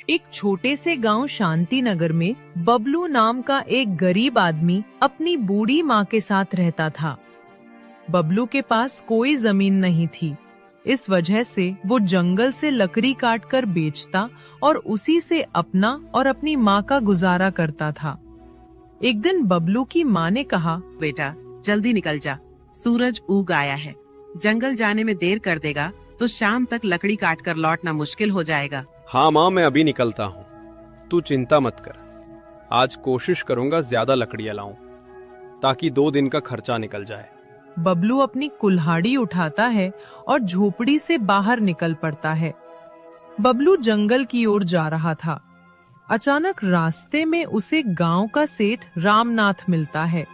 एक छोटे से गांव शांति नगर में बबलू नाम का एक गरीब आदमी अपनी बूढ़ी माँ के साथ रहता था। बबलू के पास कोई जमीन नहीं थी, इस वजह से वो जंगल से लकड़ी काट कर बेचता और उसी से अपना और अपनी माँ का गुजारा करता था। एक दिन बबलू की माँ ने कहा, बेटा जल्दी निकल जा, सूरज उग आया है। जंगल जाने में देर कर देगा तो शाम तक लकड़ी काट कर लौटना मुश्किल हो जाएगा। हाँ माँ, मैं अभी निकलता हूँ, तू चिंता मत कर। आज कोशिश करूंगा ज्यादा लकड़ियाँ लाऊं ताकि 2 दिन का खर्चा निकल जाए। बबलू अपनी कुल्हाड़ी उठाता है और झोपड़ी से बाहर निकल पड़ता है। बबलू जंगल की ओर जा रहा था। अचानक रास्ते में उसे गांव का सेठ रामनाथ मिलता है।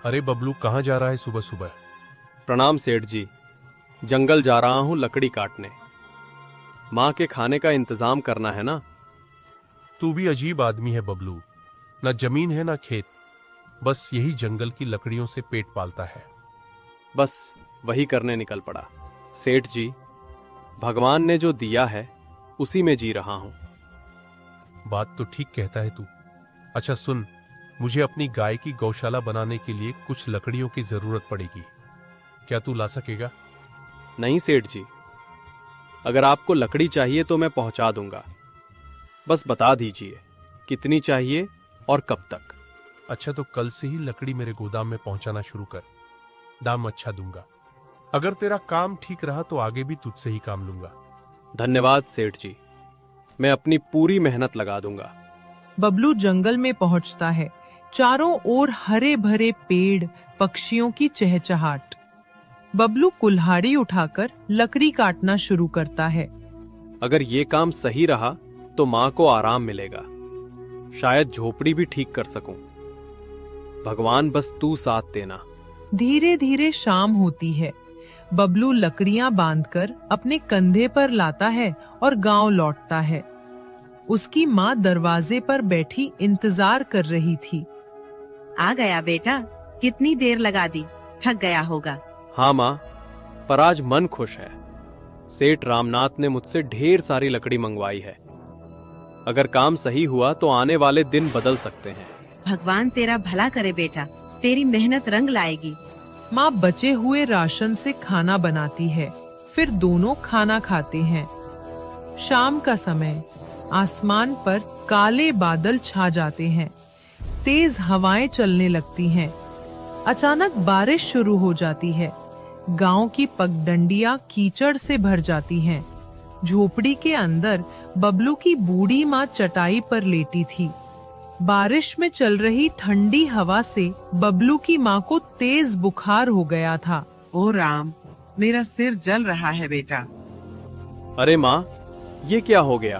अरे बबलू, कहाँ जा रहा है सुबह सुबह? प्रणाम सेठ जी, जंगल जा रहा हूँ लकड़ी काटने। माँ के खाने का इंतजाम करना है ना। तू भी अजीब आदमी है बबलू, ना जमीन है ना खेत, बस यही जंगल की लकड़ियों से पेट पालता है। बस वही करने निकल पड़ा। सेठ जी, भगवान ने जो दिया है उसी में जी रहा हूँ। बात तो ठीक कहता है तू। अच्छा सुन, मुझे अपनी गाय की गौशाला बनाने के लिए कुछ लकड़ियों की जरूरत पड़ेगी, क्या तू ला सकेगा? नहीं सेठ जी, अगर आपको लकड़ी चाहिए तो मैं पहुंचा दूंगा, बस बता दीजिए कितनी चाहिए और कब तक। अच्छा तो कल से ही लकड़ी मेरे गोदाम में पहुंचाना शुरू कर, दाम अच्छा दूंगा। अगर तेरा काम ठीक रहा तो आगे भी तुझसे ही काम लूंगा। धन्यवाद सेठ जी, मैं अपनी पूरी मेहनत लगा दूंगा। बबलू जंगल में पहुंचता है। चारों ओर हरे भरे पेड़, पक्षियों की चहचहाट। बबलू कुल्हाड़ी उठाकर लकड़ी काटना शुरू करता है। अगर ये काम सही रहा तो माँ को आराम मिलेगा, शायद झोपड़ी भी ठीक कर सकूं। भगवान बस तू साथ देना। धीरे धीरे शाम होती है। बबलू लकड़ियां बांधकर अपने कंधे पर लाता है और गांव लौटता है। उसकी माँ दरवाजे पर बैठी इंतजार कर रही थी। आ गया बेटा, कितनी देर लगा दी, थक गया होगा। हाँ माँ, पर आज मन खुश है। सेठ रामनाथ ने मुझसे ढेर सारी लकड़ी मंगवाई है। अगर काम सही हुआ तो आने वाले दिन बदल सकते हैं। भगवान तेरा भला करे बेटा, तेरी मेहनत रंग लाएगी। माँ बचे हुए राशन से खाना बनाती है, फिर दोनों खाना खाते हैं। शाम का समय, आसमान पर काले बादल छा जाते हैं। तेज हवाएं चलने लगती हैं। अचानक बारिश शुरू हो जाती है। गांव की पगडंडियां कीचड़ से भर जाती हैं। झोपड़ी के अंदर बबलू की बूढ़ी माँ चटाई पर लेटी थी। बारिश में चल रही ठंडी हवा से बबलू की माँ को तेज बुखार हो गया था। ओ राम, मेरा सिर जल रहा है बेटा। अरे माँ, ये क्या हो गया?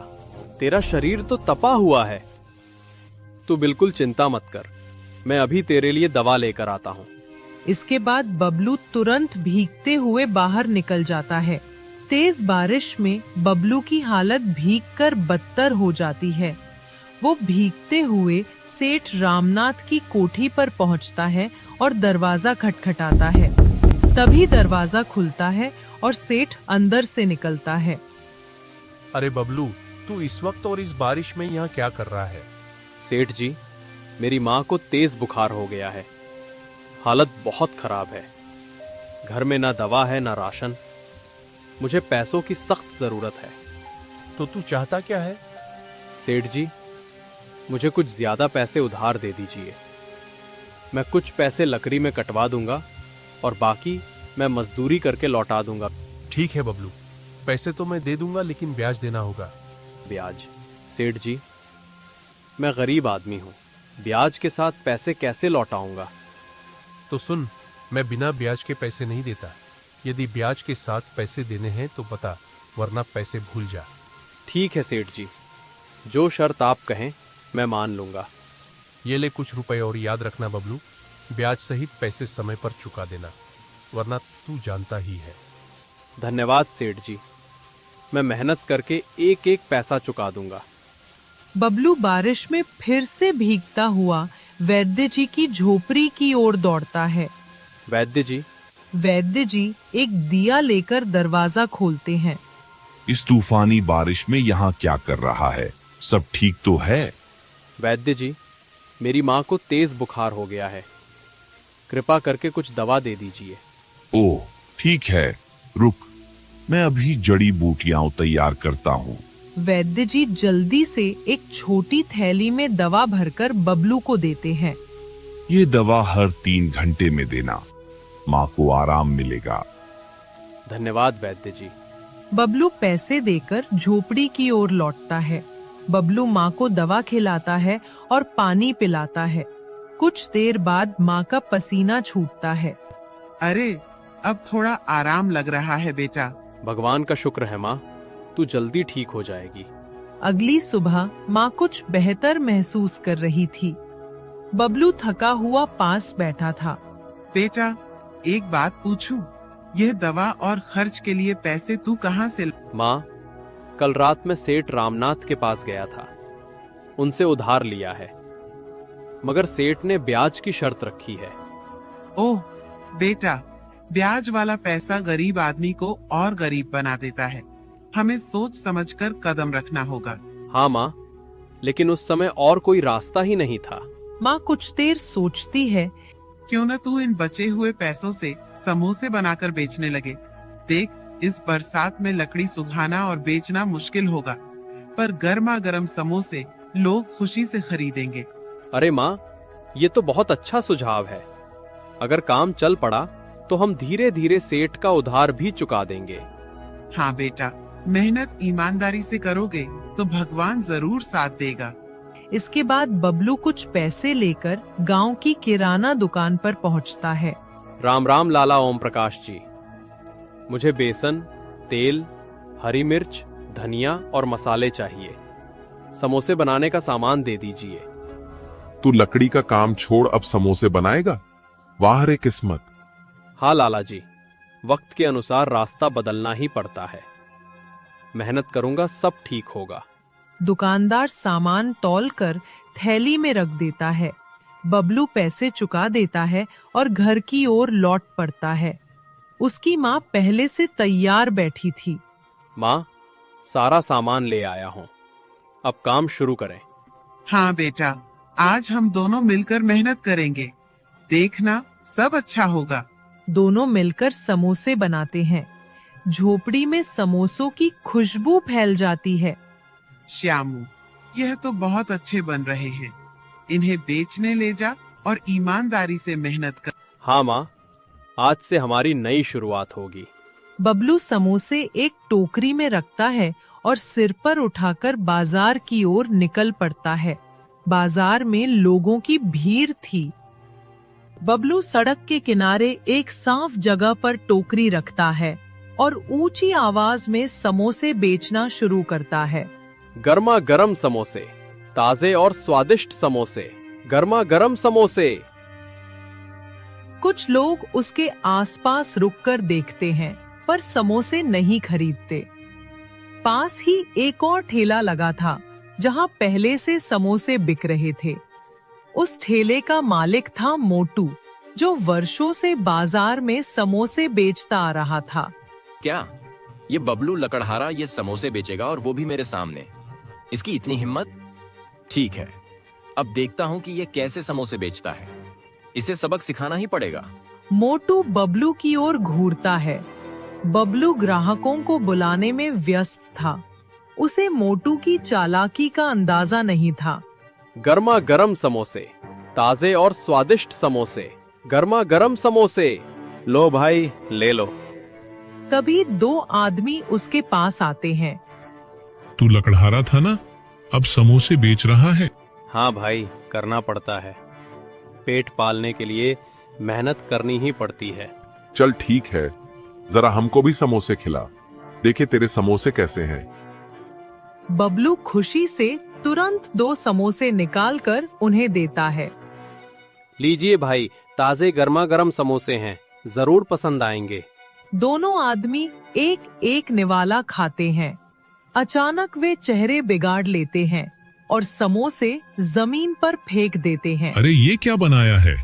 तेरा शरीर तो तपा हुआ है। तू बिल्कुल चिंता मत कर, मैं अभी तेरे लिए दवा लेकर आता हूँ। इसके बाद बबलू तुरंत भीगते हुए बाहर निकल जाता है। तेज बारिश में बबलू की हालत भीगकर बदतर हो जाती है। वो भीगते हुए सेठ रामनाथ की कोठी पर पहुंचता है और दरवाजा खटखटाता है। तभी दरवाजा खुलता है और सेठ अंदर से निकलता है। अरे बबलू, तू इस वक्त और इस बारिश में यहाँ क्या कर रहा है? सेठ जी, मेरी माँ को तेज बुखार हो गया है। हालत बहुत खराब है। घर में ना दवा है ना राशन। मुझे पैसों की सख्त जरूरत है। तो तू चाहता क्या है? सेठ जी, मुझे कुछ ज्यादा पैसे उधार दे दीजिए। मैं कुछ पैसे लकड़ी में कटवा दूंगा और बाकी मैं मजदूरी करके लौटा दूंगा। ठीक है बबलू, पैसे तो मैं दे दूंगा, लेकिन ब्याज देना होगा। ब्याज? सेठ जी, मैं गरीब आदमी हूँ, ब्याज के साथ पैसे कैसे लौटाऊंगा? तो सुन, मैं बिना ब्याज के पैसे नहीं देता। यदि ब्याज के साथ पैसे देने हैं तो बता, वरना पैसे भूल जा। ठीक है सेठ जी, जो शर्त आप कहें मैं मान लूंगा। ये ले कुछ रुपए, और याद रखना बबलू, ब्याज सहित पैसे समय पर चुका देना, वरना तू जानता ही है। धन्यवाद सेठ जी, मैं मेहनत करके एक एक पैसा चुका दूंगा। बबलू बारिश में फिर से भीगता हुआ वैद्य जी की झोपड़ी की ओर दौड़ता है। वैद्य जी? वैद्य जी एक दिया लेकर दरवाजा खोलते हैं। इस तूफानी बारिश में यहाँ क्या कर रहा है? सब ठीक तो है? वैद्य जी, मेरी माँ को तेज बुखार हो गया है। कृपा करके कुछ दवा दे दीजिए। ओह, ठीक है, रुक, मैं अभी जड़ी बूटियां तैयार करता हूँ। वैद्य जी जल्दी से एक छोटी थैली में दवा भरकर बबलू को देते हैं। ये दवा हर 3 घंटे में देना, माँ को आराम मिलेगा। धन्यवाद वैद्य जी। बबलू पैसे देकर झोपड़ी की ओर लौटता है। बबलू माँ को दवा खिलाता है और पानी पिलाता है। कुछ देर बाद माँ का पसीना छूटता है। अरे, अब थोड़ा आराम लग रहा है बेटा। भगवान का शुक्र है माँ, तू जल्दी ठीक हो जाएगी। अगली सुबह माँ कुछ बेहतर महसूस कर रही थी। बबलू थका हुआ पास बैठा था। बेटा, एक बात पूछूं? यह दवा और खर्च के लिए पैसे तू कहाँ से माँ, कल रात मैं सेठ रामनाथ के पास गया था। उनसे उधार लिया है, मगर सेठ ने ब्याज की शर्त रखी है। ओह बेटा, ब्याज वाला पैसा गरीब आदमी को और गरीब बना देता है। हमें सोच समझकर कदम रखना होगा। हाँ माँ, लेकिन उस समय और कोई रास्ता ही नहीं था। माँ कुछ देर सोचती है। क्यों न तू इन बचे हुए पैसों से समोसे बनाकर बेचने लगे। देख, इस बरसात में लकड़ी सुखाना और बेचना मुश्किल होगा, पर गर्मा गर्म समोसे लोग खुशी से खरीदेंगे। अरे माँ, ये तो बहुत अच्छा सुझाव है। अगर काम चल पड़ा तो हम धीरे धीरे सेठ का उधार भी चुका देंगे। हाँ बेटा, मेहनत ईमानदारी से करोगे तो भगवान जरूर साथ देगा। इसके बाद बबलू कुछ पैसे लेकर गांव की किराना दुकान पर पहुंचता है। राम राम लाला ओम प्रकाश जी, मुझे बेसन, तेल, हरी मिर्च, धनिया और मसाले चाहिए। समोसे बनाने का सामान दे दीजिए। तू लकड़ी का काम छोड़ अब समोसे बनाएगा? वाह रे किस्मत। हाँ लाला जी, वक्त के अनुसार रास्ता बदलना ही पड़ता है। मेहनत करूंगा, सब ठीक होगा। दुकानदार सामान तौलकर थैली में रख देता है। बबलू पैसे चुका देता है और घर की ओर लौट पड़ता है। उसकी माँ पहले से तैयार बैठी थी। माँ, सारा सामान ले आया हूँ, अब काम शुरू करें। हाँ बेटा, आज हम दोनों मिलकर मेहनत करेंगे। देखना, सब अच्छा होगा। दोनों मिलकर समोसे बनाते हैं। झोपड़ी में समोसों की खुशबू फैल जाती है। श्यामू, यह तो बहुत अच्छे बन रहे हैं। इन्हें बेचने ले जा और ईमानदारी से मेहनत कर। हाँ माँ, आज से हमारी नई शुरुआत होगी। बबलू समोसे एक टोकरी में रखता है और सिर पर उठाकर बाजार की ओर निकल पड़ता है। बाजार में लोगों की भीड़ थी। बबलू सड़क के किनारे एक साफ जगह पर टोकरी रखता है और ऊंची आवाज में समोसे बेचना शुरू करता है। गर्मा गर्म समोसे, ताजे और स्वादिष्ट समोसे, गर्मा गर्म समोसे। कुछ लोग उसके आसपास रुककर देखते हैं, पर समोसे नहीं खरीदते। पास ही एक और ठेला लगा था, जहां पहले से समोसे बिक रहे थे। उस ठेले का मालिक था मोटू, जो वर्षों से बाजार में समोसे बेचता आ रहा था। क्या ये बबलू लकड़हारा ये समोसे बेचेगा, और वो भी मेरे सामने? इसकी इतनी हिम्मत! ठीक है, अब देखता हूँ कि ये कैसे समोसे बेचता है। इसे सबक सिखाना ही पड़ेगा। मोटू बबलू की ओर घूरता है। बबलू ग्राहकों को बुलाने में व्यस्त था। उसे मोटू की चालाकी का अंदाजा नहीं था। गर्मा गर्म समोसे, ताजे और स्वादिष्ट समोसे, गर्मा गर्म समोसे। लो भाई, ले लो। तभी 2 आदमी उसके पास आते हैं। तू लकड़हारा था ना, अब समोसे बेच रहा है? हाँ भाई, करना पड़ता है। पेट पालने के लिए मेहनत करनी ही पड़ती है। चल ठीक है, जरा हमको भी समोसे खिला, देखे तेरे समोसे कैसे हैं। बबलू खुशी से तुरंत 2 समोसे निकालकर उन्हें देता है। लीजिए भाई, ताजे गर्मा गर्म समोसे हैं, जरूर पसंद आएंगे। दोनों आदमी एक एक निवाला खाते हैं। अचानक वे चेहरे बिगाड़ लेते हैं और समोसे जमीन पर फेंक देते हैं। अरे ये क्या बनाया है?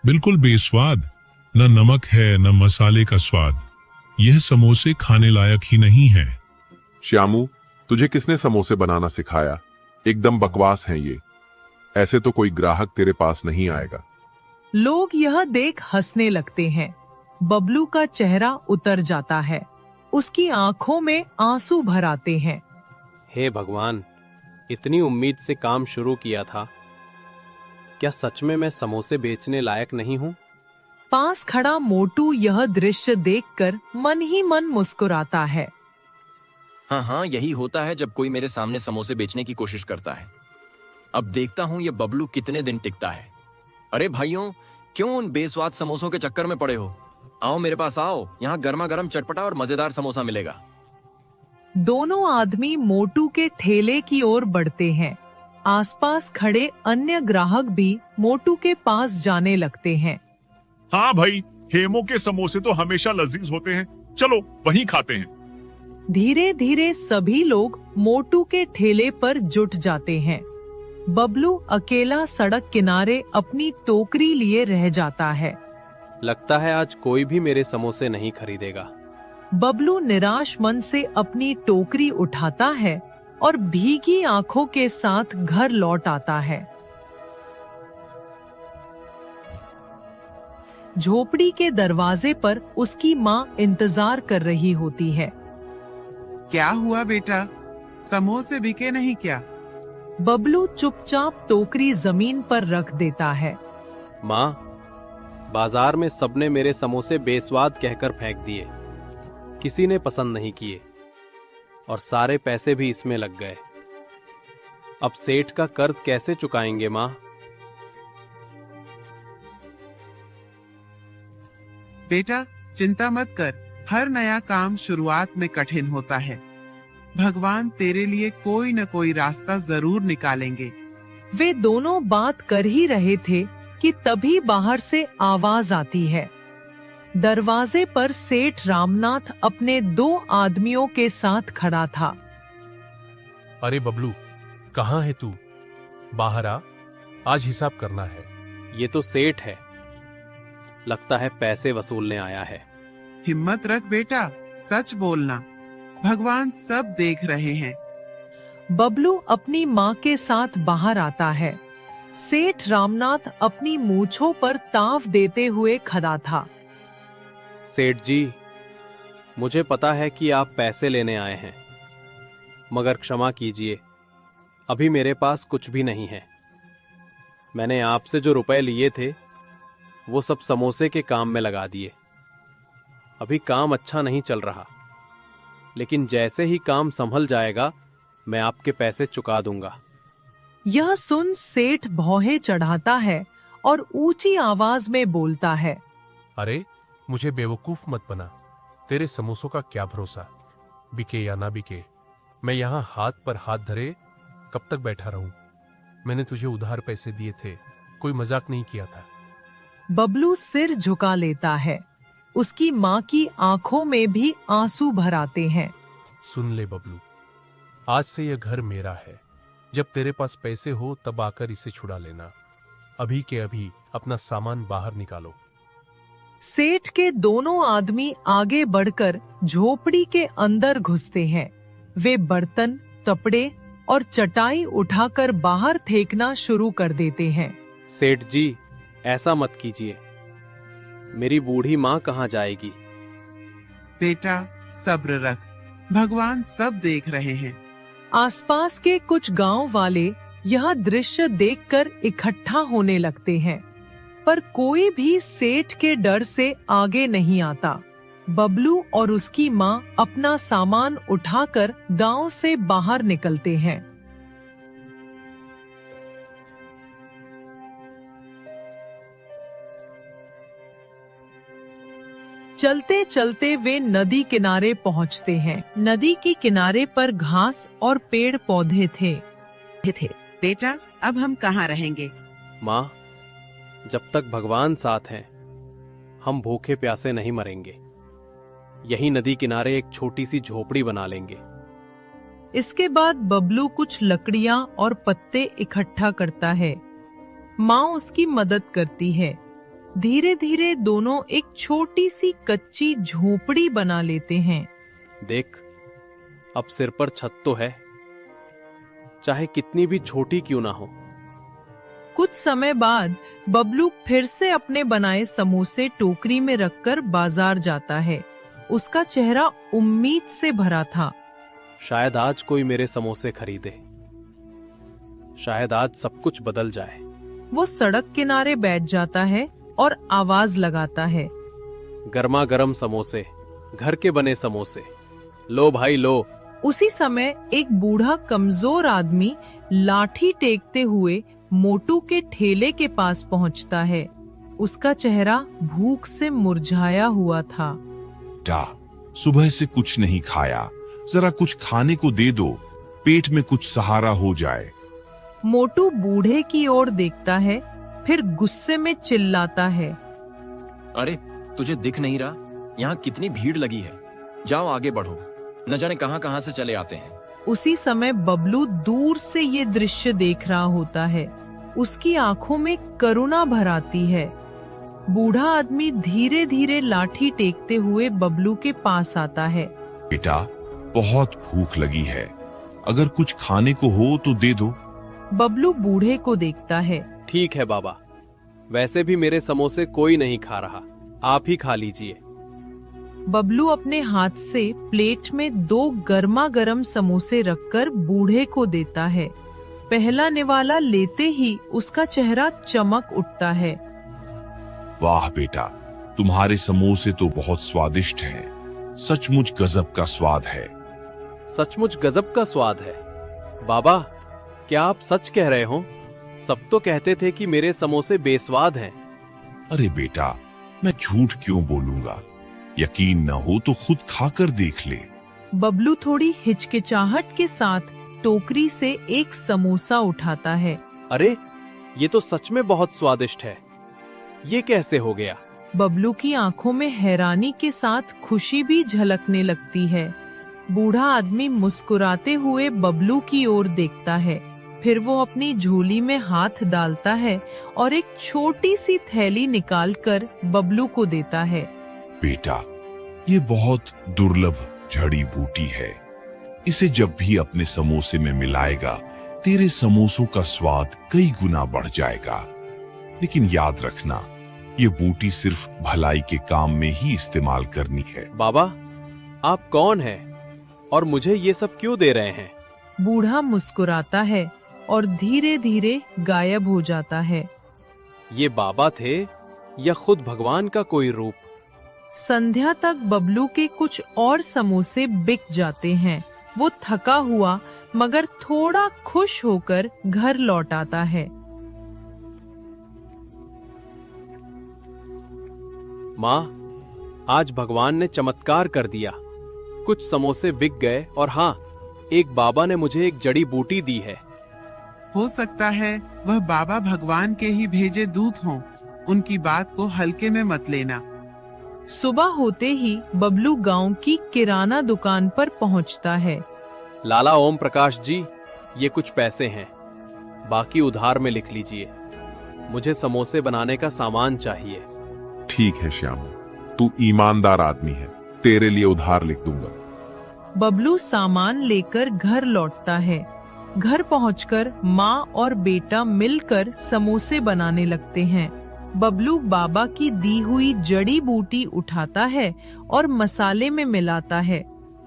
बिल्कुल बेस्वाद, न नमक है न मसाले का स्वाद। यह समोसे खाने लायक ही नहीं है। श्यामू, तुझे किसने समोसे बनाना सिखाया? एकदम बकवास हैं ये। ऐसे तो कोई ग्राहक तेरे पास नहीं आएगा। लोग यह देख हंसने लगते हैं। बबलू का चेहरा उतर जाता है। उसकी आंखों में आंसू भर आते हैं। हे भगवान, इतनी उम्मीद से काम शुरू किया था, क्या सच में मैं समोसे बेचने लायक नहीं हूँ? पास खड़ा मोटू यह दृश्य देखकर मन ही मन मुस्कुराता है। हाँ हाँ, यही होता है जब कोई मेरे सामने समोसे बेचने की कोशिश करता है। अब देखता हूँ ये बबलू कितने दिन टिकता है। अरे भाइयों, क्यों उन बेस्वाद समोसों के चक्कर में पड़े हो? आओ मेरे पास आओ, यहाँ गर्मा गर्म चटपटा और मजेदार समोसा मिलेगा। दोनों आदमी मोटू के ठेले की ओर बढ़ते हैं। आसपास खड़े अन्य ग्राहक भी मोटू के पास जाने लगते हैं। हाँ भाई, हेमो के समोसे तो हमेशा लजीज होते हैं, चलो वहीं खाते हैं। धीरे धीरे सभी लोग मोटू के ठेले पर जुट जाते हैं। बबलू अकेला सड़क किनारे अपनी टोकरी लिए रह जाता है। लगता है आज कोई भी मेरे समोसे नहीं खरीदेगा। बबलू निराश मन से अपनी टोकरी उठाता है और भीगी आंखों के साथ घर लौट आता है। झोपड़ी के दरवाजे पर उसकी माँ इंतजार कर रही होती है। क्या हुआ बेटा, समोसे बिके नहीं क्या? बबलू चुपचाप टोकरी जमीन पर रख देता है। माँ, बाजार में सबने मेरे समोसे बेस्वाद कहकर फेंक दिए। किसी ने पसंद नहीं किए और सारे पैसे भी इसमें लग गए। अब सेठ का कर्ज कैसे चुकाएंगे माँ? बेटा चिंता मत कर, हर नया काम शुरुआत में कठिन होता है। भगवान तेरे लिए कोई न कोई रास्ता जरूर निकालेंगे। वे दोनों बात कर ही रहे थे कि तभी बाहर से आवाज आती है। दरवाजे पर सेठ रामनाथ अपने 2 आदमियों के साथ खड़ा था। अरे बबलू, कहाँ है तू? बाहर आ, आज हिसाब करना है। ये तो सेठ है, लगता है पैसे वसूलने आया है। हिम्मत रख बेटा, सच बोलना, भगवान सब देख रहे हैं। बबलू अपनी माँ के साथ बाहर आता है। सेठ रामनाथ अपनी मूंछों पर ताव देते हुए खड़ा था। सेठ जी, मुझे पता है कि आप पैसे लेने आए हैं, मगर क्षमा कीजिए, अभी मेरे पास कुछ भी नहीं है। मैंने आपसे जो रुपए लिए थे वो सब समोसे के काम में लगा दिए। अभी काम अच्छा नहीं चल रहा, लेकिन जैसे ही काम संभल जाएगा मैं आपके पैसे चुका दूंगा। यह सुन सेठ भौहे चढ़ाता है और ऊंची आवाज में बोलता है। अरे मुझे बेवकूफ मत बना, तेरे समोसों का क्या भरोसा, बिके या ना बिके। मैं यहाँ हाथ पर हाथ धरे कब तक बैठा रहूं? मैंने तुझे उधार पैसे दिए थे, कोई मजाक नहीं किया था। बबलू सिर झुका लेता है। उसकी माँ की आंखों में भी आंसू भर आते हैं। सुन ले बबलू, आज से यह घर मेरा है। जब तेरे पास पैसे हो तब आकर इसे छुड़ा लेना। अभी के अभी अपना सामान बाहर निकालो। सेठ के दोनों आदमी आगे बढ़कर झोपड़ी के अंदर घुसते हैं। वे बर्तन, कपड़े और चटाई उठाकर बाहर फेंकना शुरू कर देते हैं। सेठ जी, ऐसा मत कीजिए, मेरी बूढ़ी माँ कहाँ जाएगी? बेटा सब्र रख, भगवान सब देख रहे हैं। आसपास के कुछ गांव वाले यह दृश्य देखकर इकट्ठा होने लगते हैं, पर कोई भी सेठ के डर से आगे नहीं आता। बबलू और उसकी माँ अपना सामान उठाकर गांव से बाहर निकलते हैं। चलते चलते वे नदी किनारे पहुंचते हैं। नदी के किनारे पर घास और पेड़ पौधे थे। बेटा अब हम कहाँ रहेंगे? माँ, जब तक भगवान साथ हैं, हम भूखे प्यासे नहीं मरेंगे। यही नदी किनारे एक छोटी सी झोपड़ी बना लेंगे। इसके बाद बबलू कुछ लकड़ियां और पत्ते इकट्ठा करता है। माँ उसकी मदद करती है। धीरे धीरे दोनों एक छोटी सी कच्ची झोपड़ी बना लेते हैं। देख, अब सिर पर छत तो है, चाहे कितनी भी छोटी क्यों ना हो। कुछ समय बाद बबलू फिर से अपने बनाए समोसे टोकरी में रखकर बाजार जाता है। उसका चेहरा उम्मीद से भरा था। शायद आज कोई मेरे समोसे खरीदे, शायद आज सब कुछ बदल जाए। वो सड़क किनारे बैठ जाता है और आवाज लगाता है, गर्मा गर्म समोसे, घर के बने समोसे, लो भाई लो। उसी समय एक बूढ़ा कमजोर आदमी लाठी टेकते हुए मोटू के ठेले के पास पहुंचता है। उसका चेहरा भूख से मुरझाया हुआ था। बेटा, सुबह से कुछ नहीं खाया, जरा कुछ खाने को दे दो, पेट में कुछ सहारा हो जाए। मोटू बूढ़े की ओर देखता है, फिर गुस्से में चिल्लाता है, अरे तुझे दिख नहीं रहा? यहाँ कितनी भीड़ लगी है। जाओ आगे बढ़ो, न जाने कहां कहां से चले आते हैं। उसी समय बबलू दूर से ये दृश्य देख रहा होता है। उसकी आंखों में करुणा भर आती है। बूढ़ा आदमी धीरे धीरे लाठी टेकते हुए बबलू के पास आता है। बेटा, बहुत भूख लगी है, अगर कुछ खाने को हो तो दे दो। बबलू बूढ़े को देखता है। ठीक है बाबा, वैसे भी मेरे समोसे कोई नहीं खा रहा, आप ही खा लीजिए। बबलू अपने हाथ से प्लेट में 2 गर्मा गर्म समोसे रखकर बूढ़े को देता है। पहला निवाला लेते ही उसका चेहरा चमक उठता है। वाह बेटा, तुम्हारे समोसे तो बहुत स्वादिष्ट हैं। सचमुच गजब का स्वाद है। सचमुच गजब का स्वाद है। बाबा, क्या आप सच कह रहे हो? सब तो कहते थे कि मेरे समोसे बेस्वाद हैं। अरे बेटा, मैं झूठ क्यों बोलूंगा? यकीन न हो तो खुद खाकर देख ले। बबलू थोड़ी हिचकिचाहट के साथ टोकरी से एक समोसा उठाता है। अरे, ये तो सच में बहुत स्वादिष्ट है। ये कैसे हो गया? बबलू की आंखों में हैरानी के साथ खुशी भी झलकने लगती है। बूढ़ा आदमी मुस्कुराते हुए बबलू की ओर देखता है, फिर वो अपनी झोली में हाथ डालता है और एक छोटी सी थैली निकालकर बबलू को देता है। बेटा, ये बहुत दुर्लभ जड़ी बूटी है। इसे जब भी अपने समोसे में मिलाएगा, तेरे समोसों का स्वाद कई गुना बढ़ जाएगा। लेकिन याद रखना, ये बूटी सिर्फ भलाई के काम में ही इस्तेमाल करनी है। बाबा, आप कौन हैं और मुझे ये सब क्यों दे रहे हैं? बूढ़ा मुस्कुराता है और धीरे धीरे गायब हो जाता है। ये बाबा थे या खुद भगवान का कोई रूप? संध्या तक बबलू के कुछ और समोसे बिक जाते हैं। वो थका हुआ मगर थोड़ा खुश होकर घर लौट आता है। माँ, आज भगवान ने चमत्कार कर दिया। कुछ समोसे बिक गए और हाँ, एक बाबा ने मुझे एक जड़ी बूटी दी है। हो सकता है वह बाबा भगवान के ही भेजे दूत हों। उनकी बात को हल्के में मत लेना। सुबह होते ही बबलू गांव की किराना दुकान पर पहुंचता है। लाला ओम प्रकाश जी, ये कुछ पैसे हैं, बाकी उधार में लिख लीजिए। मुझे समोसे बनाने का सामान चाहिए। ठीक है श्याम, तू ईमानदार आदमी है, तेरे लिए उधार लिख दूंगा। बबलू सामान लेकर घर लौटता है। घर पहुंचकर माँ और बेटा मिलकर समोसे बनाने लगते हैं। बबलू बाबा की दी हुई जड़ी बूटी उठाता है और मसाले में मिलाता है।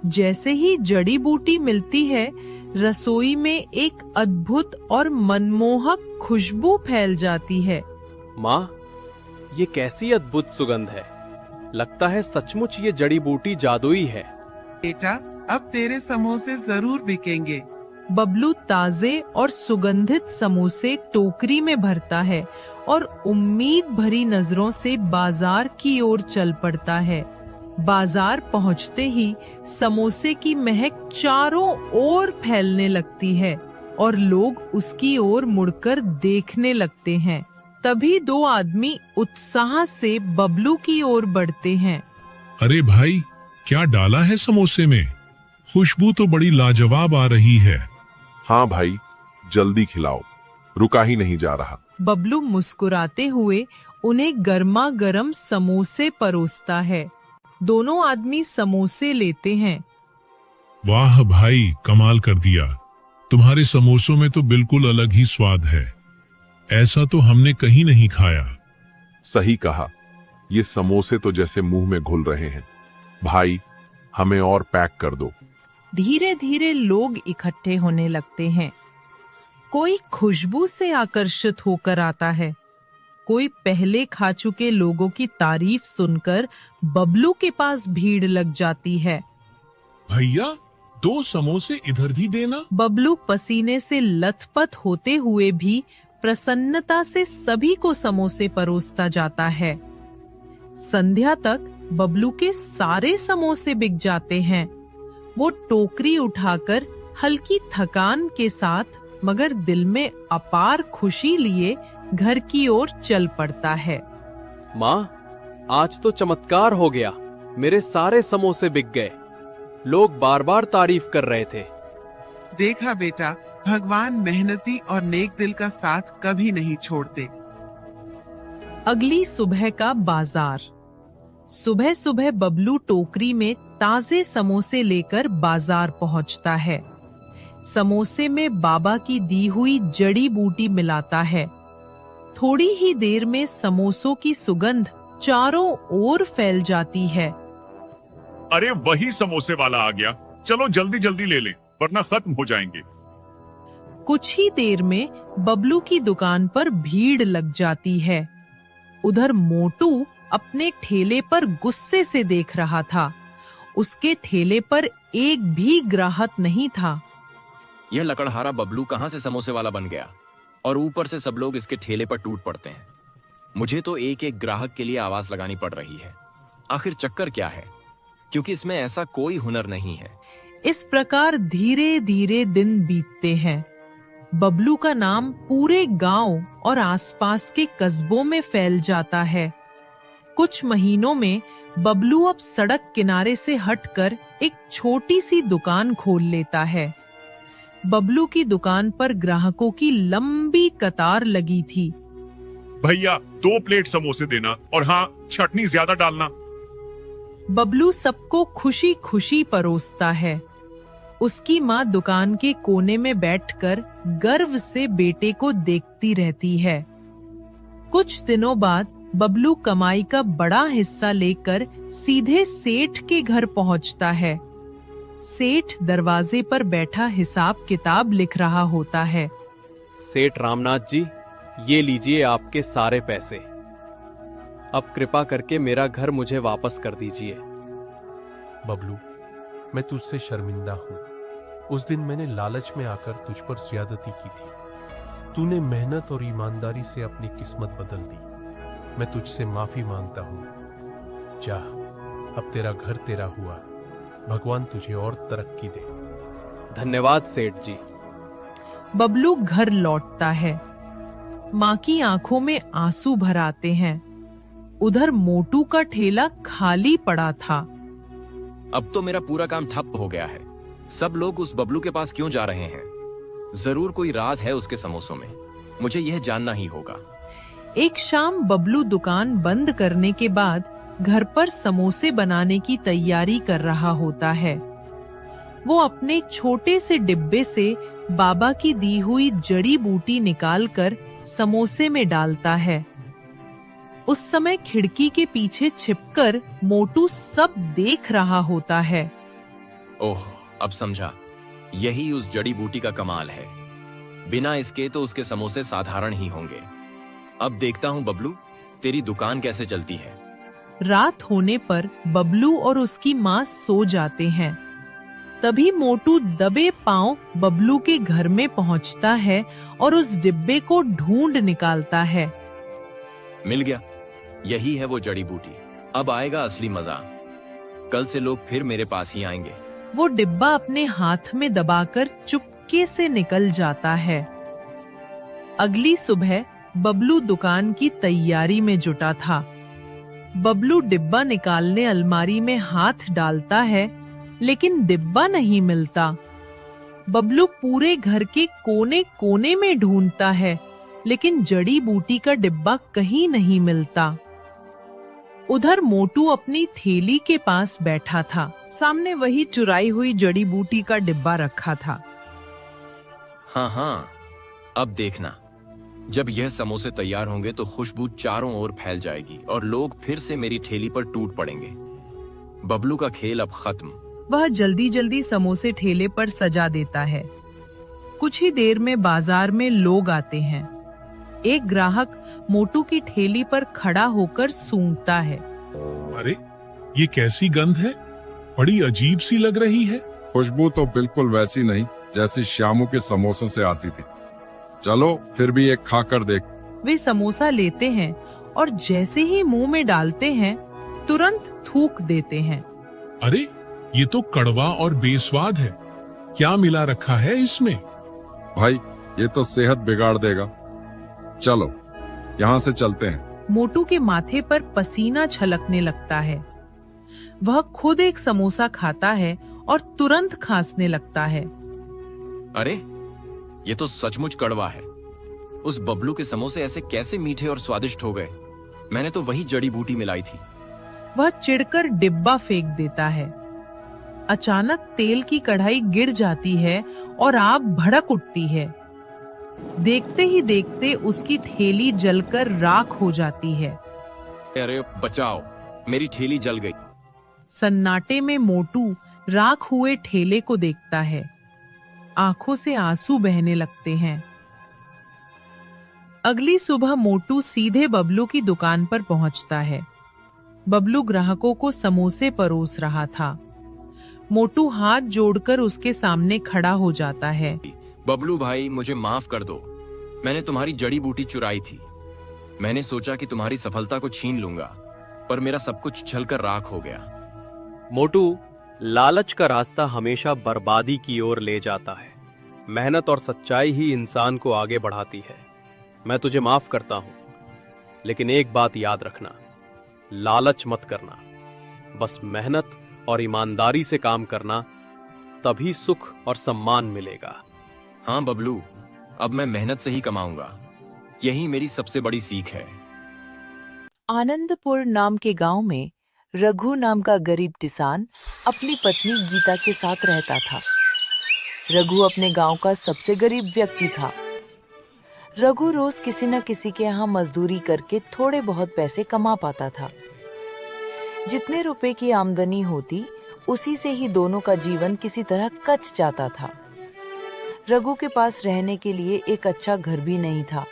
जैसे ही जड़ी बूटी मिलती है, रसोई में एक अद्भुत और मनमोहक खुशबू फैल जाती है। माँ, ये कैसी अद्भुत सुगंध है। लगता है सचमुच ये जड़ी बूटी जादुई है। बेटा, अब तेरे समोसे जरूर बिकेंगे। बबलू ताजे और सुगंधित समोसे टोकरी में भरता है और उम्मीद भरी नजरों से बाजार की ओर चल पड़ता है। बाजार पहुंचते ही समोसे की महक चारों ओर फैलने लगती है और लोग उसकी ओर मुड़कर देखने लगते हैं। तभी 2 आदमी उत्साह से बबलू की ओर बढ़ते हैं। अरे भाई, क्या डाला है समोसे में? खुशबू तो बड़ी लाजवाब आ रही है। हाँ भाई, जल्दी खिलाओ, रुका ही नहीं जा रहा। बबलू मुस्कुराते हुए उन्हें गर्मा गर्म समोसे परोसता है। दोनों आदमी समोसे लेते हैं। वाह भाई, कमाल कर दिया। तुम्हारे समोसों में तो बिल्कुल अलग ही स्वाद है। ऐसा तो हमने कहीं नहीं खाया। सही कहा, ये समोसे तो जैसे मुंह में घुल रहे हैं। भाई, हमें और पैक कर दो। धीरे धीरे लोग इकट्ठे होने लगते हैं। कोई खुशबू से आकर्षित होकर आता है, कोई पहले खा चुके लोगों की तारीफ सुनकर बबलू के पास भीड़ लग जाती है। भैया, 2 समोसे इधर भी देना। बबलू पसीने से लथपथ होते हुए भी प्रसन्नता से सभी को समोसे परोसता जाता है। संध्या तक बबलू के सारे समोसे बिक जाते हैं। वो टोकरी उठाकर हल्की थकान के साथ मगर दिल में अपार खुशी लिए घर की ओर चल पड़ता है। माँ, आज तो चमत्कार हो गया। मेरे सारे समोसे बिक गए। लोग बार बार तारीफ कर रहे थे। देखा बेटा, भगवान मेहनती और नेक दिल का साथ कभी नहीं छोड़ते। अगली सुबह का बाजार। सुबह सुबह बबलू टोकरी में ताजे समोसे लेकर बाजार पहुंचता है। समोसे में बाबा की दी हुई जड़ी बूटी मिलाता है। थोड़ी ही देर में समोसों की सुगंध चारों ओर फैल जाती है। अरे वही समोसे वाला आ गया, चलो जल्दी जल्दी ले लें वरना खत्म हो जाएंगे। कुछ ही देर में बबलू की दुकान पर भीड़ लग जाती है। उधर मोटू अपने ठेले पर गुस्से से देख रहा था। उसके ठेले पर एक भी ग्राहक नहीं था। यह लकड़हारा बबलू कहां से समोसे वाला बन गया और ऊपर से सब लोग इसके ठेले पर टूट पड़ते हैं। मुझे तो एक एक ग्राहक के लिए आवाज लगानी पड़ रही है। आखिर चक्कर क्या है, क्योंकि इसमें ऐसा कोई हुनर नहीं है। इस प्रकार धीरे धीरे दिन बीतते हैं। बबलू का नाम पूरे गांव और आसपास के कस्बों में फैल जाता है। कुछ महीनों में बबलू अब सड़क किनारे से हटकर एक छोटी सी दुकान खोल लेता है। बबलू की दुकान पर ग्राहकों की लंबी कतार लगी थी। भैया 2 प्लेट समोसे देना और हाँ, चटनी ज्यादा डालना। बबलू सबको खुशी खुशी परोसता है। उसकी माँ दुकान के कोने में बैठकर गर्व से बेटे को देखती रहती है। कुछ दिनों बाद बबलू कमाई का बड़ा हिस्सा लेकर सीधे सेठ के घर पहुंचता है। सेठ दरवाजे पर बैठा हिसाब किताब लिख रहा होता है। सेठ रामनाथ जी, ये लीजिए आपके सारे पैसे। अब कृपा करके मेरा घर मुझे वापस कर दीजिए। बबलू, मैं तुझसे शर्मिंदा हूँ। उस दिन मैंने लालच में आकर तुझ पर ज्यादती की थी। तूने मेहनत और ईमानदारी से अपनी किस्मत बदल दी। मैं तुझसे माफी मांगता हूँ। जा, अब तेरा घर तेरा हुआ। भगवान तुझे और तरक्की दे। धन्यवाद सेठ जी। बबलू घर लौटता है। माँ की आंखों में आंसू भर आते हैं। उधर मोटू का ठेला खाली पड़ा था। अब तो मेरा पूरा काम ठप हो गया है। सब लोग उस बबलू के पास क्यों जा रहे हैं? जरूर कोई राज है उसके समोसों में। मुझे यह जानना ही होगा। एक शाम बबलू दुकान बंद करने के बाद घर पर समोसे बनाने की तैयारी कर रहा होता है। वो अपने छोटे से डिब्बे से बाबा की दी हुई जड़ी बूटी निकालकर समोसे में डालता है। उस समय खिड़की के पीछे छिपकर मोटू सब देख रहा होता है। ओह, अब समझा। यही उस जड़ी बूटी का कमाल है। बिना इसके तो उसके समोसे साधारण ही होंगे। अब देखता हूँ बबलू, तेरी दुकान कैसे चलती है। रात होने पर बबलू और उसकी माँ सो जाते हैं। तभी मोटू दबे पांव बबलू के घर में पहुंचता है और उस डिब्बे को ढूंढ निकालता है। मिल गया, यही है वो जड़ी बूटी। अब आएगा असली मजा। कल से लोग फिर मेरे पास ही आएंगे। वो डिब्बा अपने हाथ में दबाकर चुपके से निकल जाता है। अगली सुबह बबलू दुकान की तैयारी में जुटा था। बबलू डिब्बा निकालने अलमारी में हाथ डालता है, लेकिन डिब्बा नहीं मिलता। बबलू पूरे घर के कोने कोने में ढूंढता है, लेकिन जड़ी बूटी का डिब्बा कहीं नहीं मिलता। उधर मोटू अपनी थैली के पास बैठा था। सामने वही चुराई हुई जड़ी बूटी का डिब्बा रखा था। हाँ हाँ, अब देखना, जब यह समोसे तैयार होंगे तो खुशबू चारों ओर फैल जाएगी और लोग फिर से मेरी ठेली पर टूट पड़ेंगे। बबलू का खेल अब खत्म। वह जल्दी जल्दी समोसे ठेले पर सजा देता है। कुछ ही देर में बाजार में लोग आते हैं। एक ग्राहक मोटू की ठेली पर खड़ा होकर सूंघता है। अरे ये कैसी गंध है, बड़ी अजीब सी लग रही है। खुशबू तो बिल्कुल वैसी नहीं जैसी श्यामू के समोसों से आती थी। चलो फिर भी एक खाकर देख। वे समोसा लेते हैं और जैसे ही मुंह में डालते हैं तुरंत थूक देते हैं। अरे ये तो कड़वा और बेस्वाद है, क्या मिला रखा है इसमें? भाई ये तो सेहत बिगाड़ देगा, चलो यहाँ से चलते हैं। मोटू के माथे पर पसीना छलकने लगता है। वह खुद एक समोसा खाता है और तुरंत खांसने लगता है। अरे ये तो सचमुच कड़वा है। उस बबलू के समोसे ऐसे कैसे मीठे और स्वादिष्ट हो गए? मैंने तो वही जड़ी बूटी मिलाई थी। वह चिढ़कर डिब्बा फेंक देता है। अचानक तेल की कढ़ाई गिर जाती है और आग भड़क उठती है। देखते ही देखते उसकी ठेली जलकर राख हो जाती है। अरे बचाओ, मेरी ठेली जल गई। सन्नाटे में मोटू राख हुए ठेले को देखता है। आंखों से आंसू बहने लगते हैं। अगली सुबह मोटू सीधे बबलू की दुकान पर पहुंचता है। बबलू ग्राहकों को समोसे परोस रहा था। मोटू हाथ जोड़कर उसके सामने खड़ा हो जाता है। बबलू भाई, मुझे माफ कर दो। मैंने तुम्हारी जड़ी बूटी चुराई थी। मैंने सोचा कि तुम्हारी सफलता को छीन लूंगा, पर मेरा सब कुछ जलकर राख हो गया। मोटू, लालच का रास्ता हमेशा बर्बादी की ओर ले जाता है। मेहनत और सच्चाई ही इंसान को आगे बढ़ाती है। मैं तुझे माफ करता हूं, लेकिन एक बात याद रखना, लालच मत करना। बस मेहनत और ईमानदारी से काम करना, तभी सुख और सम्मान मिलेगा। हाँ बबलू, अब मैं मेहनत से ही कमाऊंगा। यही मेरी सबसे बड़ी सीख है। आनंदपुर नाम के गांव में रघु नाम का गरीब किसान अपनी पत्नी गीता के साथ रहता था। रघु अपने गांव का सबसे गरीब व्यक्ति था। रघु रोज किसी न किसी के यहाँ मजदूरी करके थोड़े बहुत पैसे कमा पाता था। जितने रुपए की आमदनी होती, उसी से ही दोनों का जीवन किसी तरह कच जाता था। रघु के पास रहने के लिए एक अच्छा घर भी नहीं था।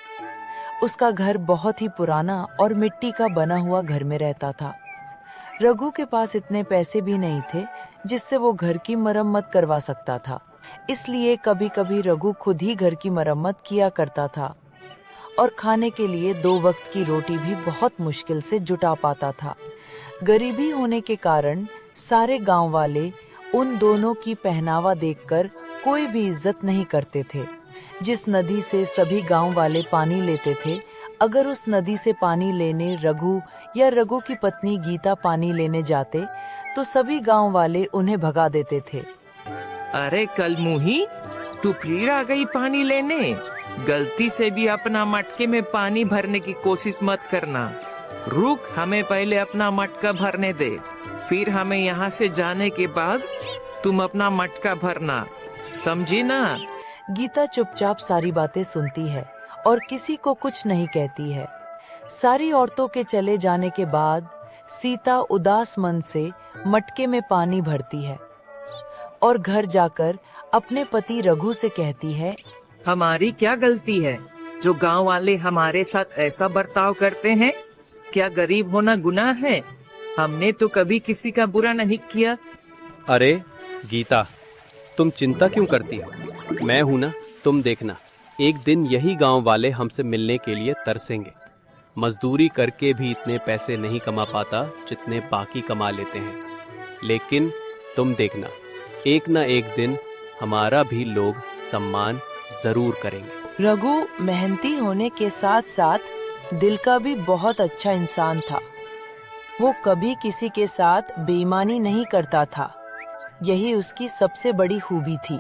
उसका घर बहुत ही पुराना और मिट्टी का बना हुआ घर में रहता था। रघु के पास इतने पैसे भी नहीं थे जिससे वो घर की मरम्मत करवा सकता था। इसलिए कभी कभी रघु खुद ही घर की मरम्मत किया करता था और खाने के लिए 2 वक्त की रोटी भी बहुत मुश्किल से जुटा पाता था। गरीबी होने के कारण सारे गांव वाले उन दोनों की पहनावा देखकर कोई भी इज्जत नहीं करते थे। जिस नदी से सभी गांव वाले पानी लेते थे, अगर उस नदी से पानी लेने रघु या रघु की पत्नी गीता पानी लेने जाते तो सभी गांव वाले उन्हें भगा देते थे। अरे कल मुही, तू फिर आ गई पानी लेने। गलती से भी अपना मटके में पानी भरने की कोशिश मत करना। रुक, हमें पहले अपना मटका भरने दे, फिर हमें यहाँ से जाने के बाद तुम अपना मटका भरना, समझी ना? गीता चुपचाप सारी बातें सुनती है और किसी को कुछ नहीं कहती है। सारी औरतों के चले जाने के बाद सीता उदास मन से मटके में पानी भरती है और घर जाकर अपने पति रघु से कहती है, हमारी क्या गलती है जो गांव वाले हमारे साथ ऐसा बर्ताव करते हैं? क्या गरीब होना गुनाह है? हमने तो कभी किसी का बुरा नहीं किया। अरे गीता, तुम चिंता क्यों करती हो? मैं हूं ना, तुम देखना, एक दिन यही गांव वाले हमसे मिलने के लिए तरसेंगे। मजदूरी करके भी इतने पैसे नहीं कमा पाता जितने बाकी कमा लेते हैं, लेकिन तुम देखना, एक ना एक दिन हमारा भी लोग सम्मान जरूर करेंगे। रघु मेहनती होने के साथ साथ दिल का भी बहुत अच्छा इंसान था। वो कभी किसी के साथ बेईमानी नहीं करता था। यही उसकी सबसे बड़ी खूबी थी।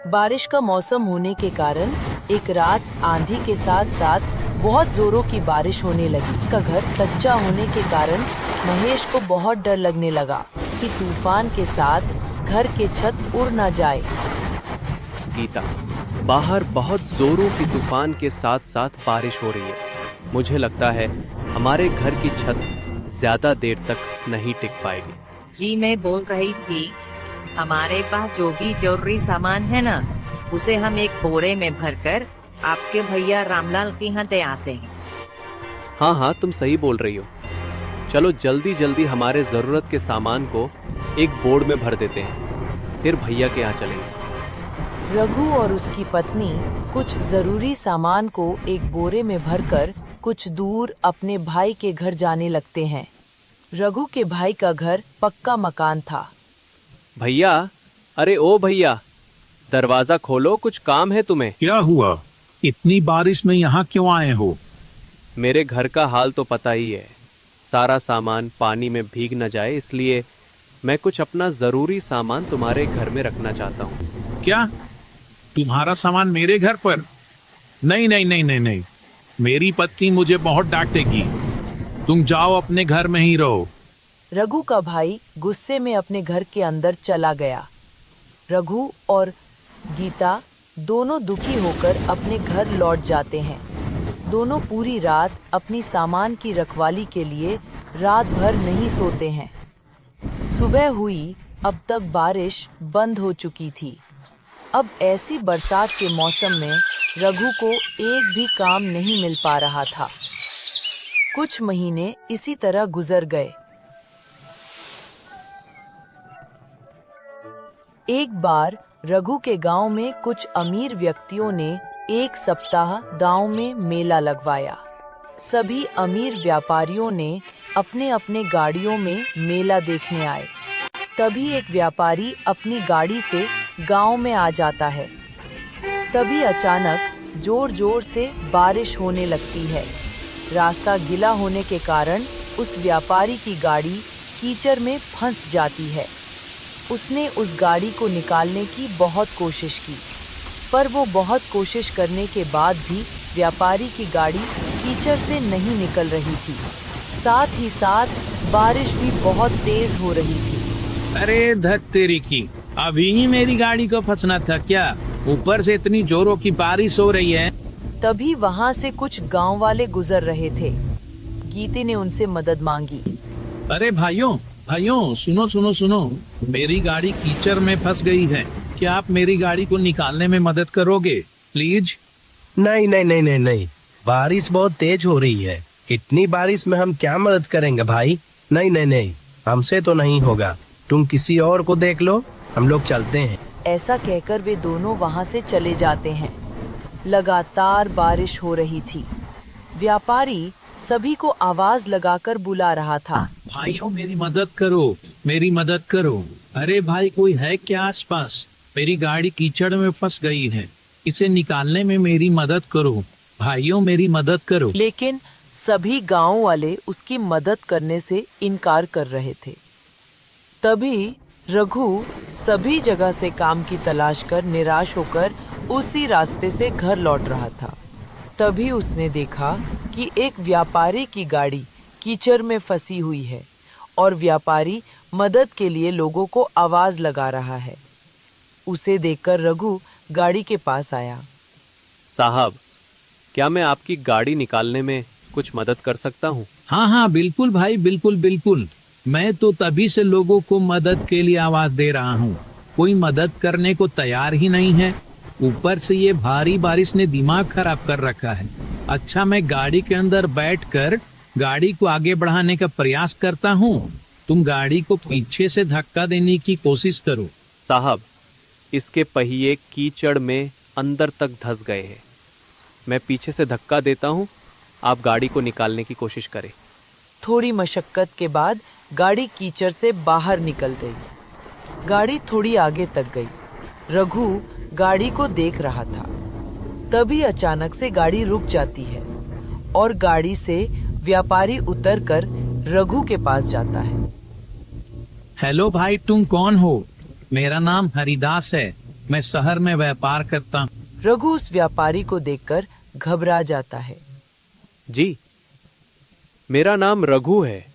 बारिश का मौसम होने के कारण एक रात आंधी के साथ साथ बहुत जोरों की बारिश होने लगी। का घर कच्चा होने के कारण महेश को बहुत डर लगने लगा कि तूफान के साथ घर के छत उड़ न जाए। गीता, बाहर बहुत जोरों की तूफान के साथ साथ बारिश हो रही है। मुझे लगता है हमारे घर की छत ज्यादा देर तक नहीं टिक पाएगी। जी मैं बोल रही थी, हमारे पास जो भी जरूरी सामान है ना, उसे हम एक बोरे में भरकर आपके भैया रामलाल के यहाँ दे आते हैं। हाँ हाँ, तुम सही बोल रही हो। चलो जल्दी जल्दी हमारे जरूरत के सामान को एक बोर्ड में भर देते हैं, फिर भैया के यहाँ चलेंगे। रघु और उसकी पत्नी कुछ जरूरी सामान को एक बोरे में भरकर कुछ दूर अपने भाई के घर जाने लगते हैं। रघु के भाई का घर पक्का मकान था। भैया, अरे ओ भैया, दरवाजा खोलो, कुछ काम है तुम्हें। क्या हुआ? इतनी बारिश में यहाँ क्यों आए हो? मेरे घर का हाल तो पता ही है, सारा सामान पानी में भीग न जाए, इसलिए मैं कुछ अपना जरूरी सामान तुम्हारे घर में रखना चाहता हूँ। क्या तुम्हारा सामान मेरे घर पर? नहीं नहीं नहीं नहीं नहीं, मेरी पत्नी मुझे बहुत डांटेगी। तुम जाओ, अपने घर में ही रहो। रघु का भाई गुस्से में अपने घर के अंदर चला गया। रघु और गीता दोनों दुखी होकर अपने घर लौट जाते हैं। दोनों पूरी रात अपनी सामान की रखवाली के लिए रात भर नहीं सोते हैं। सुबह हुई, अब तक बारिश बंद हो चुकी थी। अब ऐसी बरसात के मौसम में रघु को एक भी काम नहीं मिल पा रहा था। कुछ महीने इसी तरह गुजर गए। एक बार रघु के गांव में कुछ अमीर व्यक्तियों ने एक सप्ताह गांव में मेला लगवाया। सभी अमीर व्यापारियों ने अपने अपने गाड़ियों में मेला देखने आए। तभी एक व्यापारी अपनी गाड़ी से गांव में आ जाता है। तभी अचानक जोर जोर से बारिश होने लगती है। रास्ता गिला होने के कारण उस व्यापारी की गाड़ी कीचड़ में फंस जाती है। उसने उस गाड़ी को निकालने की बहुत कोशिश की, पर वो बहुत कोशिश करने के बाद भी व्यापारी की गाड़ी कीचड़ से नहीं निकल रही थी। साथ ही साथ बारिश भी बहुत तेज हो रही थी। अरे धत तेरी की, अभी ही मेरी गाड़ी को फंसना था क्या? ऊपर से इतनी जोरों की बारिश हो रही है। तभी वहाँ से कुछ गांव वाले गुजर रहे थे। गीते ने उनसे मदद मांगी। अरे भाइयों भाइयों, सुनो सुनो सुनो, मेरी गाड़ी कीचड़ में फंस गई है। क्या आप मेरी गाड़ी को निकालने में मदद करोगे प्लीज? नहीं नहीं नहीं नहीं नहीं, बारिश बहुत तेज हो रही है। इतनी बारिश में हम क्या मदद करेंगे भाई? नहीं नहीं नहीं, हमसे तो नहीं होगा। तुम किसी और को देख लो, हम लोग चलते हैं। ऐसा कहकर वे दोनों वहाँ से चले जाते हैं। लगातार बारिश हो रही थी। व्यापारी सभी को आवाज लगाकर बुला रहा था। भाइयों मेरी मदद करो, मेरी मदद करो। अरे भाई, कोई है क्या आसपास? मेरी गाड़ी कीचड़ में फंस गई है, इसे निकालने में मेरी मदद करो। भाइयों मेरी मदद करो। लेकिन सभी गांव वाले उसकी मदद करने से इनकार कर रहे थे। तभी रघु सभी जगह से काम की तलाश कर निराश होकर उसी रास्ते से घर लौट रहा था। तभी उसने देखा कि एक व्यापारी की गाड़ी कीचड़ में फंसी हुई है और व्यापारी मदद के लिए लोगों को आवाज लगा रहा है। उसे देखकर रघु गाड़ी के पास आया। साहब, क्या मैं आपकी गाड़ी निकालने में कुछ मदद कर सकता हूँ? हाँ हाँ बिल्कुल भाई, बिल्कुल बिल्कुल। मैं तो तभी से लोगों को मदद के लिए आवाज दे रहा हूँ, कोई मदद करने को तैयार ही नहीं है। ऊपर से ये भारी बारिश ने दिमाग खराब कर रखा है। अच्छा, मैं गाड़ी के अंदर बैठकर गाड़ी को आगे बढ़ाने का प्रयास करता हूँ, तुम गाड़ी को पीछे से धक्का देने की कोशिश करो। साहब, इसके पहिए कीचड़ में अंदर तक धंस गए हैं। मैं पीछे से धक्का देता हूँ, आप गाड़ी को निकालने की कोशिश करें। थोड़ी मशक्कत के बाद गाड़ी कीचड़ से बाहर निकल गई। गाड़ी थोड़ी आगे तक गई। रघु गाड़ी को देख रहा था। तभी अचानक से गाड़ी रुक जाती है और गाड़ी से व्यापारी उतरकर रघु के पास जाता है। हेलो भाई, तुम कौन हो? मेरा नाम हरिदास है, मैं शहर में व्यापार करता हूँ। रघु उस व्यापारी को देखकर घबरा जाता है। जी, मेरा नाम रघु है,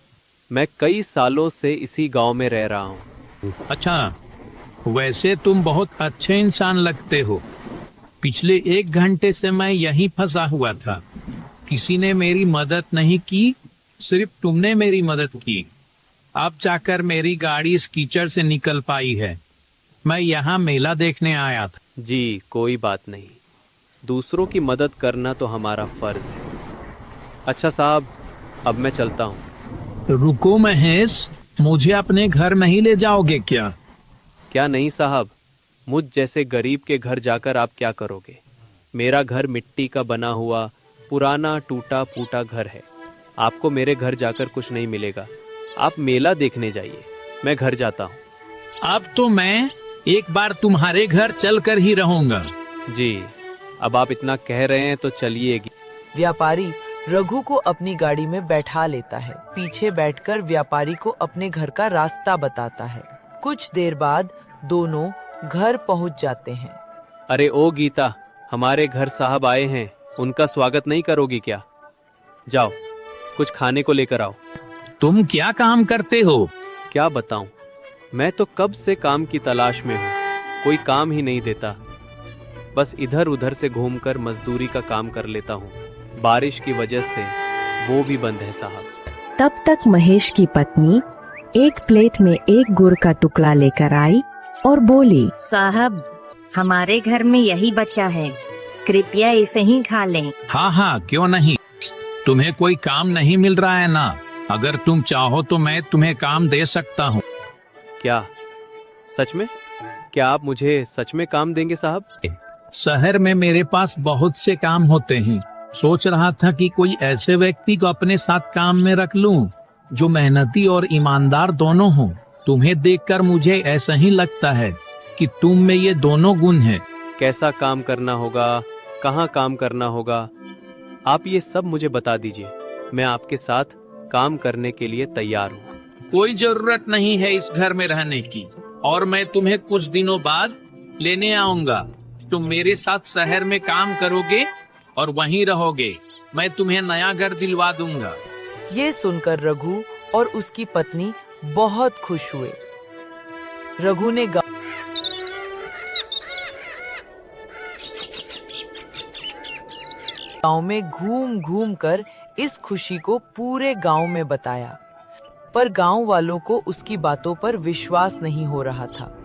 मैं कई सालों से इसी गांव में रह रहा हूँ। अच्छा, वैसे तुम बहुत अच्छे इंसान लगते हो। पिछले 1 घंटे से मैं यहीं फंसा हुआ था। किसी ने मेरी मदद नहीं की, सिर्फ तुमने मेरी मदद की। अब जाकर मेरी गाड़ी इस कीचड़ से निकल पाई है। मैं यहाँ मेला देखने आया था। जी कोई बात नहीं, दूसरों की मदद करना तो हमारा फर्ज है। अच्छा साहब, अब मैं चलता हूँ। रुको महेश, मुझे अपने घर नहीं ले जाओगे क्या? क्या नहीं साहब, मुझ जैसे गरीब के घर जाकर आप क्या करोगे? मेरा घर मिट्टी का बना हुआ पुराना टूटा फूटा घर है। आपको मेरे घर जाकर कुछ नहीं मिलेगा। आप मेला देखने जाइए, मैं घर जाता हूँ। अब तो मैं एक बार तुम्हारे घर चलकर ही रहूंगा। जी, अब आप इतना कह रहे हैं तो चलिए। व्यापारी रघु को अपनी गाड़ी में बैठा लेता है। पीछे बैठकर व्यापारी को अपने घर का रास्ता बताता है। कुछ देर बाद दोनों घर पहुंच जाते हैं। अरे ओ गीता, हमारे घर साहब आए हैं, उनका स्वागत नहीं करोगी क्या? जाओ, कुछ खाने को लेकर आओ। तुम क्या काम करते हो? क्या बताऊं, मैं तो कब से काम की तलाश में हूँ, कोई काम ही नहीं देता। बस इधर उधर से घूमकर मजदूरी का काम कर लेता हूँ। बारिश की वजह से वो भी बंद है साहब। तब तक महेश की पत्नी एक प्लेट में एक गुड़ का टुकड़ा लेकर आई और बोली, साहब, हमारे घर में यही बचा है, कृपया इसे ही खा लें। हाँ हाँ, क्यों नहीं। तुम्हें कोई काम नहीं मिल रहा है ना? अगर तुम चाहो तो मैं तुम्हें काम दे सकता हूँ। क्या सच में? क्या आप मुझे सच में काम देंगे साहब? शहर में मेरे पास बहुत से काम होते हैं। सोच रहा था कि कोई ऐसे व्यक्ति को अपने साथ काम में रख लूं जो मेहनती और ईमानदार दोनों हों। तुम्हें देखकर मुझे ऐसा ही लगता है कि तुम में ये दोनों गुण हैं। कैसा काम करना होगा, कहाँ काम करना होगा, आप ये सब मुझे बता दीजिए। मैं आपके साथ काम करने के लिए तैयार हूँ। कोई जरूरत नहीं है इस घर में रहने की, और मैं तुम्हें कुछ दिनों बाद लेने आऊंगा। तुम मेरे साथ शहर में काम करोगे और वहीं रहोगे। मैं तुम्हें नया घर दिलवा दूंगा। ये सुनकर रघु और उसकी पत्नी बहुत खुश हुए। रघु ने गांव में घूम घूम कर इस खुशी को पूरे गांव में बताया, पर गांव वालों को उसकी बातों पर विश्वास नहीं हो रहा था।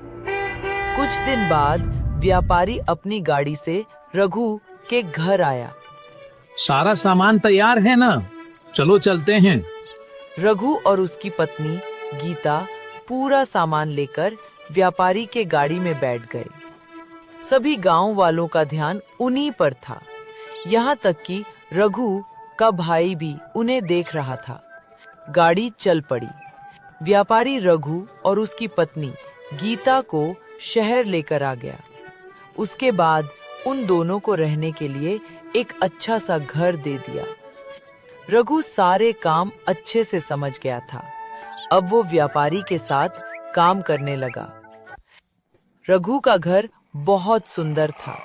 कुछ दिन बाद व्यापारी अपनी गाड़ी से रघु के घर आया। सारा सामान तैयार है ना? चलो चलते हैं। रघु और उसकी पत्नी गीता पूरा सामान लेकर व्यापारी के गाड़ी में बैठ गए। सभी गांव वालों का ध्यान उन्हीं पर था, यहाँ तक कि रघु का भाई भी उन्हें देख रहा था। गाड़ी चल पड़ी। व्यापारी रघु और उसकी पत्नी गीता को शहर लेकर आ गया। उसके बाद उन दोनों को रहने के लिए एक अच्छा सा घर दे दिया। रघु सारे काम अच्छे से समझ गया था। अब वो व्यापारी के साथ काम करने लगा। रघु का घर बहुत सुंदर था।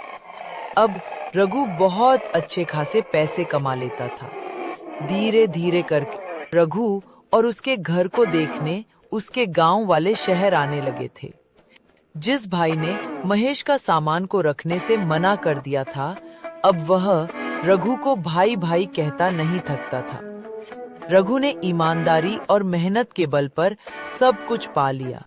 अब रघु बहुत अच्छे खासे पैसे कमा लेता था। धीरे धीरे करके रघु और उसके घर को देखने उसके गांव वाले शहर आने लगे थे। जिस भाई ने महेश का सामान को रखने से मना कर दिया था, अब वह रघु को भाई भाई कहता नहीं थकता था। रघु ने ईमानदारी और मेहनत के बल पर सब कुछ पा लिया।